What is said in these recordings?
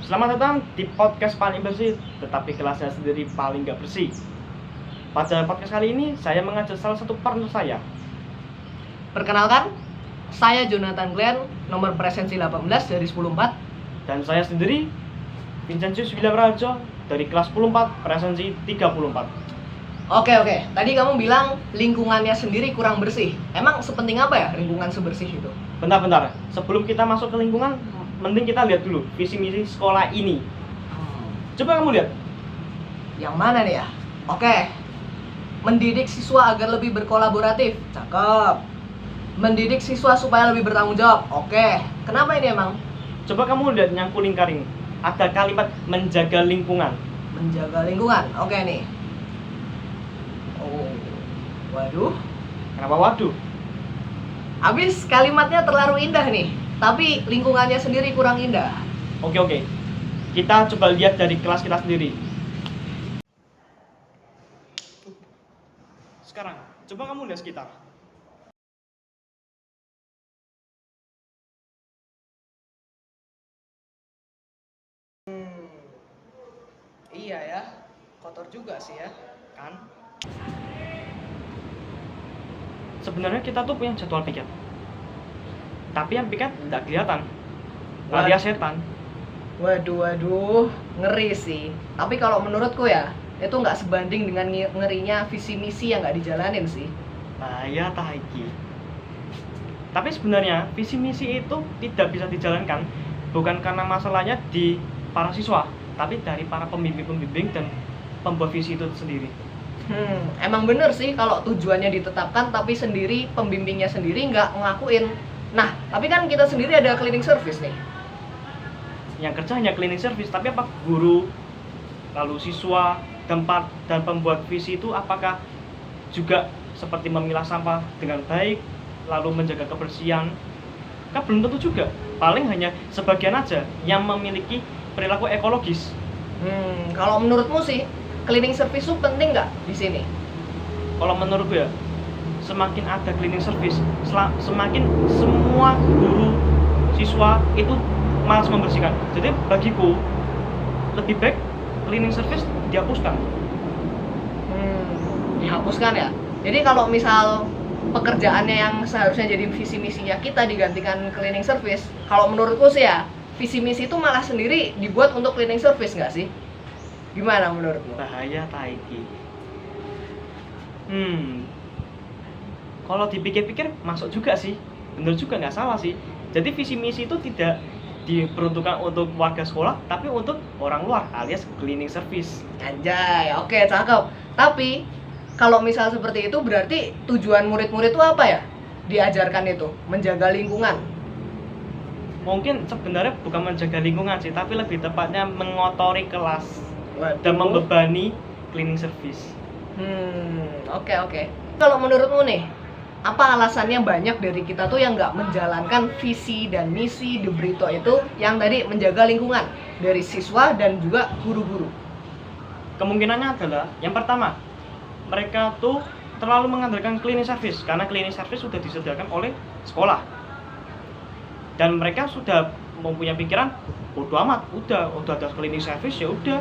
Selamat datang di podcast paling bersih, tetapi kelasnya sendiri paling gak bersih. Pada podcast kali ini, saya mengajak salah satu partner saya. Perkenalkan, saya Jonathan Glenn, nomor presensi 18 dari 104. Dan saya sendiri, Vincentius William Rajo, dari kelas 14, presensi 34. Oke, tadi kamu bilang lingkungannya sendiri kurang bersih. Emang sepenting apa ya lingkungan sebersih itu? Bentar, sebelum kita masuk ke lingkungan, mending kita lihat dulu visi misi sekolah ini. Coba kamu lihat. Yang mana nih ya? Oke, mendidik siswa agar lebih berkolaboratif. Cakep. Mendidik siswa supaya lebih bertanggung jawab. Oke, kenapa ini emang? Coba kamu lihat yang kuning-karing. Ada kalimat menjaga lingkungan. Menjaga lingkungan. Oke nih. Oh, waduh. Kenapa waduh? Habis kalimatnya terlalu indah nih, tapi lingkungannya sendiri kurang indah. Oke. Kita coba lihat dari kelas kita sendiri. Sekarang, coba kamu lihat sekitar. Iya ya, kotor juga sih ya. Kan? Sebenarnya kita tuh punya jadwal piket. Tapi yang piket tidak kelihatan. Alias setan. Waduh, ngeri sih. Tapi kalau menurutku ya, itu nggak sebanding dengan ngerinya visi misi yang nggak dijalanin sih. Bahaya taiki. Tapi sebenarnya visi misi itu tidak bisa dijalankan bukan karena masalahnya di para siswa, tapi dari para pembimbing dan pembuat visi itu sendiri. Emang bener sih kalau tujuannya ditetapkan tapi sendiri pembimbingnya sendiri nggak ngelakuin. Nah, tapi kan kita sendiri ada cleaning service nih. Yang kerja hanya cleaning service, tapi apa guru, lalu siswa, tempat dan pembuat visi itu apakah juga seperti memilah sampah dengan baik, lalu menjaga kebersihan? Kan belum tentu juga. Paling hanya sebagian aja yang memiliki perilaku ekologis. Kalau menurutmu sih, cleaning service itu penting nggak di sini? Kalau menurut gue ya, semakin ada cleaning service, semakin semua guru, siswa itu malas membersihkan. Jadi bagiku lebih baik cleaning service dihapuskan. Dihapuskan ya. Jadi kalau misal pekerjaannya yang seharusnya jadi visi misinya kita digantikan cleaning service, kalau menurutku sih ya, visi misi itu malah sendiri dibuat untuk cleaning service nggak sih? Gimana menurutmu? Bahaya taiki. Kalau dipikir-pikir masuk juga sih, bener juga, nggak salah sih. Jadi visi misi itu tidak diperuntukkan untuk warga sekolah, tapi untuk orang luar alias cleaning service. Anjay, oke, cakep. Tapi kalau misal seperti itu berarti tujuan murid-murid itu apa ya? Diajarkan itu menjaga lingkungan. Mungkin sebenarnya bukan menjaga lingkungan sih, tapi lebih tepatnya mengotori kelas. Waduh. Dan membebani cleaning service. Oke. Kalau menurutmu nih, apa alasannya banyak dari kita tuh yang nggak menjalankan visi dan misi De Brito itu yang tadi menjaga lingkungan dari siswa dan juga guru-guru? Kemungkinannya adalah yang pertama, mereka tuh terlalu mengandalkan cleaning service karena cleaning service sudah disediakan oleh sekolah. Dan mereka sudah mempunyai pikiran bodo amat, udah ada cleaning service ya udah.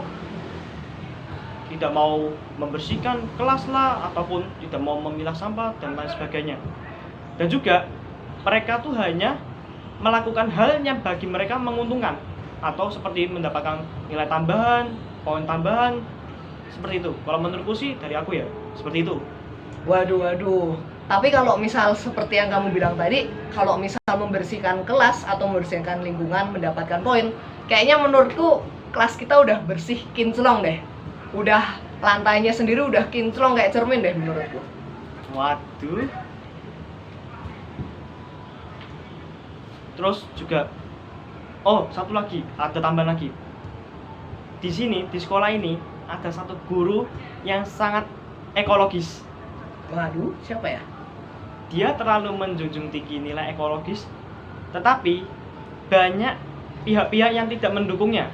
Tidak mau membersihkan kelas lah, ataupun tidak mau memilah sampah dan lain sebagainya. Dan juga mereka tuh hanya melakukan hal yang bagi mereka menguntungkan, atau seperti mendapatkan nilai tambahan, poin tambahan, seperti itu. Kalau menurutku sih dari aku ya seperti itu. Waduh. Tapi kalau misal seperti yang kamu bilang tadi, kalau misal membersihkan kelas atau membersihkan lingkungan mendapatkan poin, kayaknya menurutku kelas kita udah bersih kinclong deh. Udah lantainya sendiri udah kinclong kayak cermin deh menurutku. Waduh. Terus juga, satu lagi, ada tambahan lagi. Di sini, di sekolah ini ada satu guru yang sangat ekologis. Waduh, siapa ya? Dia terlalu menjunjung tinggi nilai ekologis, tetapi banyak pihak-pihak yang tidak mendukungnya.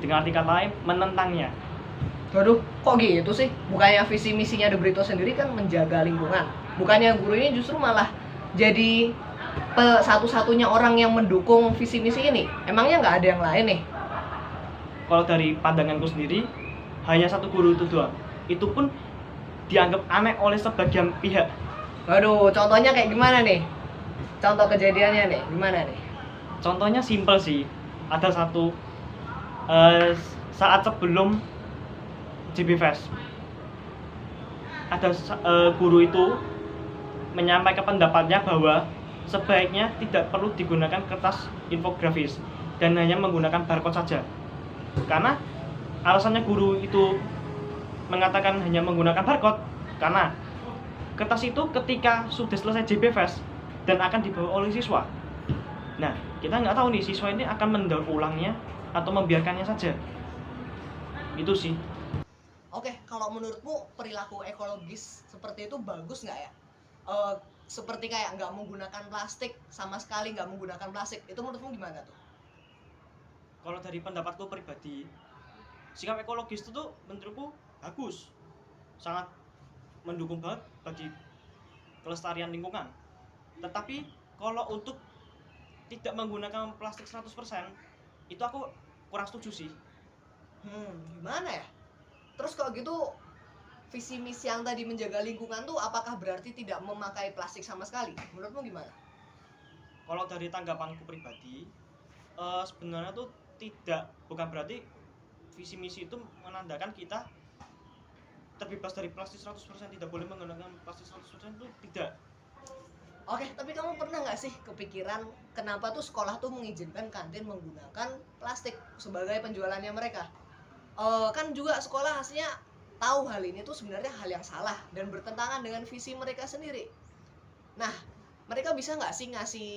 Dengan arti kata lain, menentangnya. Waduh, kok gitu sih? Bukannya visi misinya De Brito sendiri kan menjaga lingkungan. Bukannya guru ini justru malah jadi satu-satunya orang yang mendukung visi misi ini? Emangnya nggak ada yang lain nih? kalau dari pandanganku sendiri hanya satu guru itu doang. Itu pun dianggap aneh oleh sebagian pihak. Waduh, contohnya kayak gimana nih? Contoh kejadiannya nih, gimana nih? Contohnya simpel sih. Ada satu saat sebelum JB Fest, ada guru itu menyampaikan pendapatnya bahwa sebaiknya tidak perlu digunakan kertas infografis dan hanya menggunakan barcode saja. Karena alasannya guru itu mengatakan hanya menggunakan barcode karena kertas itu ketika sudah selesai JB Fest dan akan dibawa oleh siswa. Nah, kita nggak tahu nih siswa ini akan mendaur ulangnya atau membiarkannya saja. Itu sih. Oke, kalau menurutmu perilaku ekologis seperti itu bagus nggak ya? Seperti kayak nggak menggunakan plastik, sama sekali nggak menggunakan plastik, itu menurutmu gimana tuh? Kalau dari pendapatku pribadi, sikap ekologis itu tuh menurutku bagus, sangat mendukung banget bagi kelestarian lingkungan. Tetapi kalau untuk tidak menggunakan plastik 100%, itu aku kurang setuju sih. Gimana ya? Terus kalau gitu visi misi yang tadi menjaga lingkungan tuh apakah berarti tidak memakai plastik sama sekali? Menurutmu gimana? Kalau dari tanggapanku pribadi, sebenarnya tuh bukan berarti visi misi itu menandakan kita terbebas dari plastik 100%, tidak boleh menggunakan plastik 100%, itu tidak. Oke, tapi kamu pernah nggak sih kepikiran kenapa tuh sekolah tuh mengizinkan kantin menggunakan plastik sebagai penjualannya mereka? Kan juga sekolah aslinya tahu hal ini tuh sebenarnya hal yang salah dan bertentangan dengan visi mereka sendiri. Nah, mereka bisa nggak sih ngasih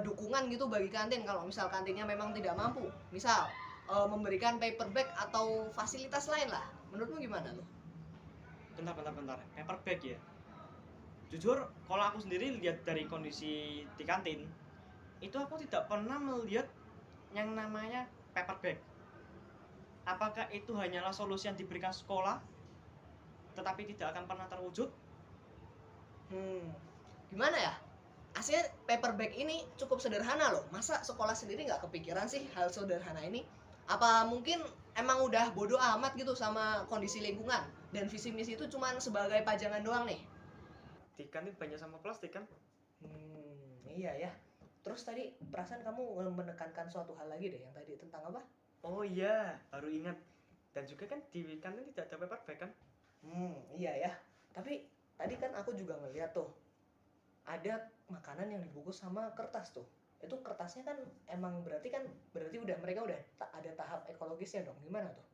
dukungan gitu bagi kantin kalau misal kantinnya memang tidak mampu? Misal memberikan paper bag atau fasilitas lain lah. Menurutmu gimana tuh? Bentar. Paper bag ya. Jujur, kalau aku sendiri lihat dari kondisi di kantin, itu aku tidak pernah melihat yang namanya paper bag. Apakah itu hanyalah solusi yang diberikan sekolah, tetapi tidak akan pernah terwujud? Gimana ya? Aslinya paper bag ini cukup sederhana loh. Masa sekolah sendiri nggak kepikiran sih hal sederhana ini? Apa mungkin emang udah bodoh amat gitu sama kondisi lingkungan dan visi misi itu cuma sebagai pajangan doang nih? Di kantin banyak sampah plastik kan? Iya ya. Terus tadi perasaan kamu menekankan suatu hal lagi deh, yang tadi tentang apa? Oh iya, baru ingat. Dan juga kan di kantin tidak ada paper bag kan? Iya ya. Tapi tadi kan aku juga ngeliat tuh ada makanan yang dibungkus sama kertas tuh. Itu kertasnya kan emang berarti mereka udah ada tahap ekologisnya dong. Gimana tuh?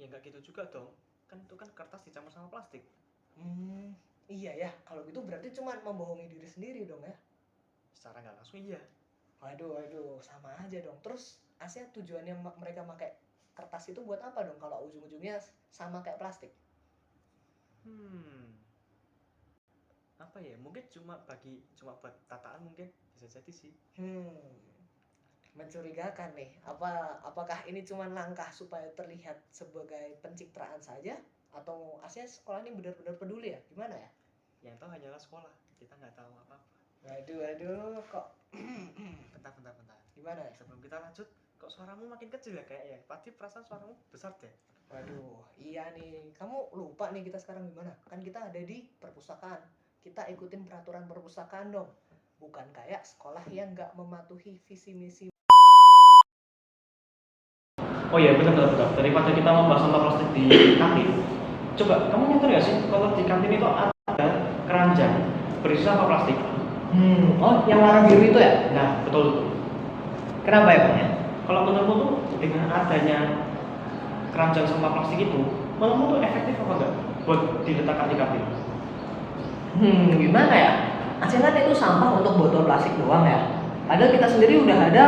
Ya nggak gitu juga dong. Kan itu kan kertas dicampur sama plastik. Iya ya. Kalau gitu berarti cuma membohongi diri sendiri dong ya. Secara nggak langsung iya. Waduh, sama aja dong. Terus aslinya tujuannya mereka pakai kertas itu buat apa dong kalau ujung-ujungnya sama kayak plastik? Apa ya? Mungkin cuma buat tataan, mungkin bisa jadi sih. Mencurigakan nih. Apakah ini cuma langkah supaya terlihat sebagai pencitraan saja, atau aslinya sekolah ini benar-benar peduli ya? Gimana ya? Yang tahu hanyalah sekolah. Kita nggak tahu apa-apa. Waduh, kok Bentar. gimana ya? Sebelum kita lanjut, kok suaramu makin kecil ya kayaknya? Pasti perasaan suaramu besar deh. Waduh, iya nih. Kamu lupa nih kita sekarang gimana? Kan kita ada di perpustakaan. Kita ikutin peraturan perpustakaan dong. Bukan kayak sekolah yang nggak mematuhi visi misi. Oh iya, benar. Daripada kita membahas sampah plastik di kantin, coba kamu nyadar nggak sih kalau di kantin itu ada keranjang berisi sampah plastik? Oh, yang warna biru itu ya? Nah, betul. Kenapa ya, Bang? Kalau menurutmu tuh dengan adanya keranjang sampah plastik itu, menurutmu tuh efektif apa enggak buat diletakkan di kantin? Gimana ya? Asalnya kan itu sampah untuk botol plastik doang ya. Padahal kita sendiri udah ada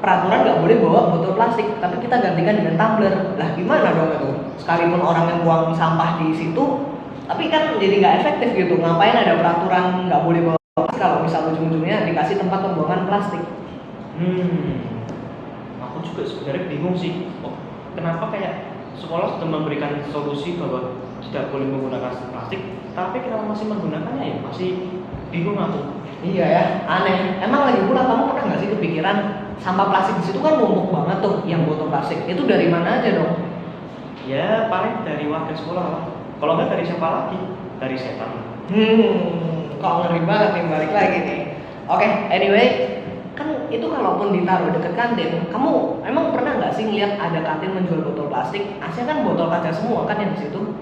peraturan nggak boleh bawa botol plastik, tapi kita gantikan dengan tumbler. Lah gimana dong itu? Sekalipun orang yang buang sampah di situ, tapi kan jadi nggak efektif gitu. Ngapain ada peraturan nggak boleh bawa plastik kalau misal ujung-ujungnya dikasih tempat pembuangan plastik? Aku juga sebenarnya bingung sih. Kenapa kayak sekolah sudah memberikan solusi bahwa tidak boleh menggunakan plastik, tapi kenapa masih menggunakannya ya? Masih bingung aku. Iya ya, aneh. Emang lagi pula kamu pernah nggak sih kepikiran sampah plastik di situ kan numpuk banget tuh, yang botol plastik. Itu dari mana aja dong? Ya paling dari warga sekolah lah. Kalau nggak dari siapa lagi? Dari setan. Kok ngeri banget nih, balik lagi nih. Oke, anyway, kan itu kalaupun ditaruh deket kantin, kamu emang pernah nggak sih ngeliat ada kantin menjual botol plastik? Aslinya kan botol kaca semua kan yang di situ.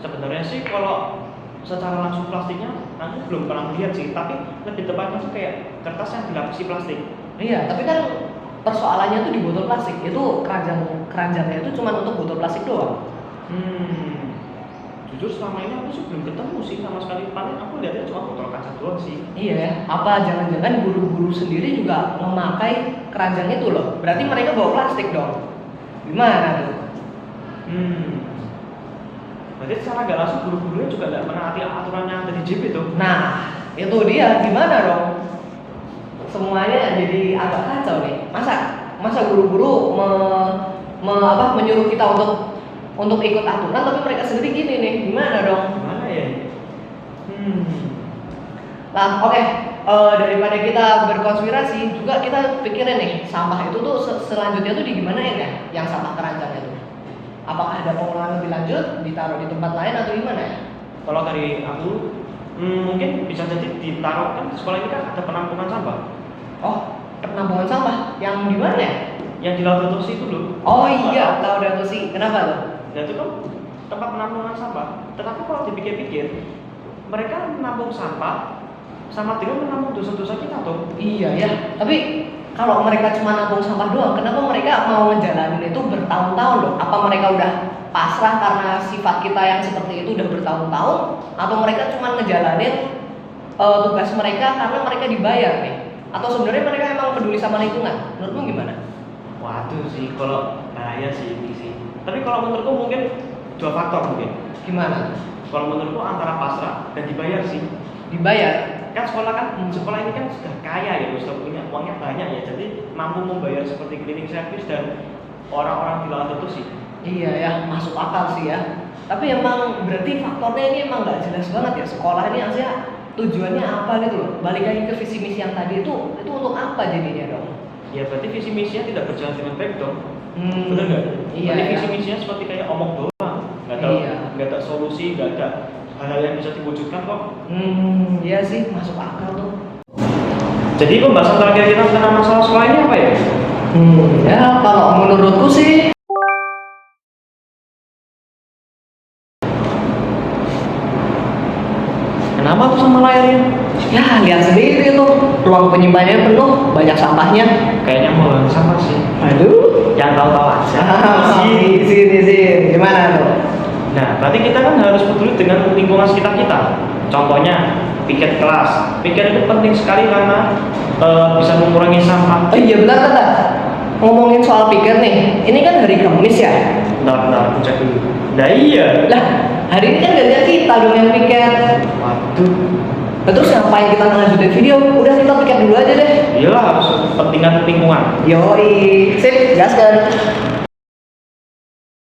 Sebenarnya sih kalau secara langsung plastiknya aku belum pernah lihat sih, tapi lebih tepatnya tuh kayak kertas yang dilapisi plastik. Iya, tapi kan persoalannya tuh di botol plastik. Itu keranjangnya itu cuma untuk botol plastik doang. Jujur selama ini aku sih belum ketemu sih sama sekali. Paling aku lihatnya cuma botol kaca doang sih. Iya ya, apa jangan-jangan guru-guru sendiri juga memakai keranjang itu loh? Berarti mereka bawa plastik dong. Gimana tuh? Berarti secara nggak langsung guru-gurunya juga nggak menaati aturan yang ada di JP tuh. Nah, itu dia, gimana dong? Semuanya jadi agak kacau nih. Masa guru-guru menyuruh kita untuk ikut aturan, tapi mereka sendiri gini nih, gimana dong? Gimana ya? Nah, oke. Daripada kita berkonspirasi, juga kita pikirin nih, sampah itu tuh selanjutnya tuh digimanain ya? Yang sampah keranjang itu. Apakah ada pengolahan lebih lanjut, ditaruh di tempat lain atau gimana ya? Kalau dari aku, mungkin bisa jadi ditaruh, kan di sekolah ini kan ada penampungan sampah. Oh, penampungan sampah yang di mana ya? Yang di Laudato Si itu loh. Oh iya, Laudato Si. Kenapa tuh? Ya itu kan tempat penampungan sampah. Tetapi kalau dipikir-pikir, mereka menampung sampah sama dengan menampung dosa-dosa kita tuh. Iya ya. Tapi kalau mereka cuma nampung sampah doang, kenapa mereka mau ngejalanin itu bertahun-tahun loh? Apa mereka udah pasrah karena sifat kita yang seperti itu udah bertahun-tahun? Atau mereka cuma ngejalanin tugas mereka karena mereka dibayar nih? Atau sebenarnya mereka emang peduli sama lingkungan? Menurutmu gimana? Waduh sih, kalau bahaya sih ini sih. Tapi kalau menurutku mungkin dua faktor mungkin. Gimana? Kalau menurutku antara pasrah dan dibayar sih. Dibayar? Kan sekolah ini kan sudah kaya ya, sudah punya uangnya banyak ya, jadi mampu membayar seperti cleaning service dan orang-orang di Laudato Si. Iya ya, masuk akal sih ya. Tapi emang berarti faktornya ini emang nggak jelas banget ya. Sekolah ini aslinya tujuannya apa gitu loh? Balik lagi ke visi misi yang tadi itu untuk apa jadinya dong? Ya berarti visi misinya tidak berjalan dengan baik dong. Bener nggak? Iya. Berarti Ya. visi misinya seperti kayak omong doang, nggak ada solusi, nggak ada hal-hal yang bisa diwujudkan kok. Iya sih, masuk akal tuh. Jadi pembahasan terakhir kita tentang masalah sekolah ini apa ya? Ya kalau menurutku sih Kenapa tuh sama layarnya? ya lihat sendiri tuh, ruang penyimpanannya penuh, banyak sampahnya. Kayaknya mau sama sih. Aduh. Yang tahu-tahu aja. Sini. Gimana tuh? Nah, berarti kita kan harus peduli dengan lingkungan sekitar kita. Contohnya, piket kelas. Piket itu penting sekali karena bisa mengurangi sampah. Oh iya benar. Ngomongin soal piket nih, ini kan hari Kamis ya? Bentar, aku cek dulu. Nah iya. Lah, hari ini kan gantian kita dong yang piket. Waduh. Nah, terus ngapain kita ngelanjutin video? Udah kita piket dulu aja deh. Iyalah, harus kepentingan lingkungan. Yoi, sip, gaskan.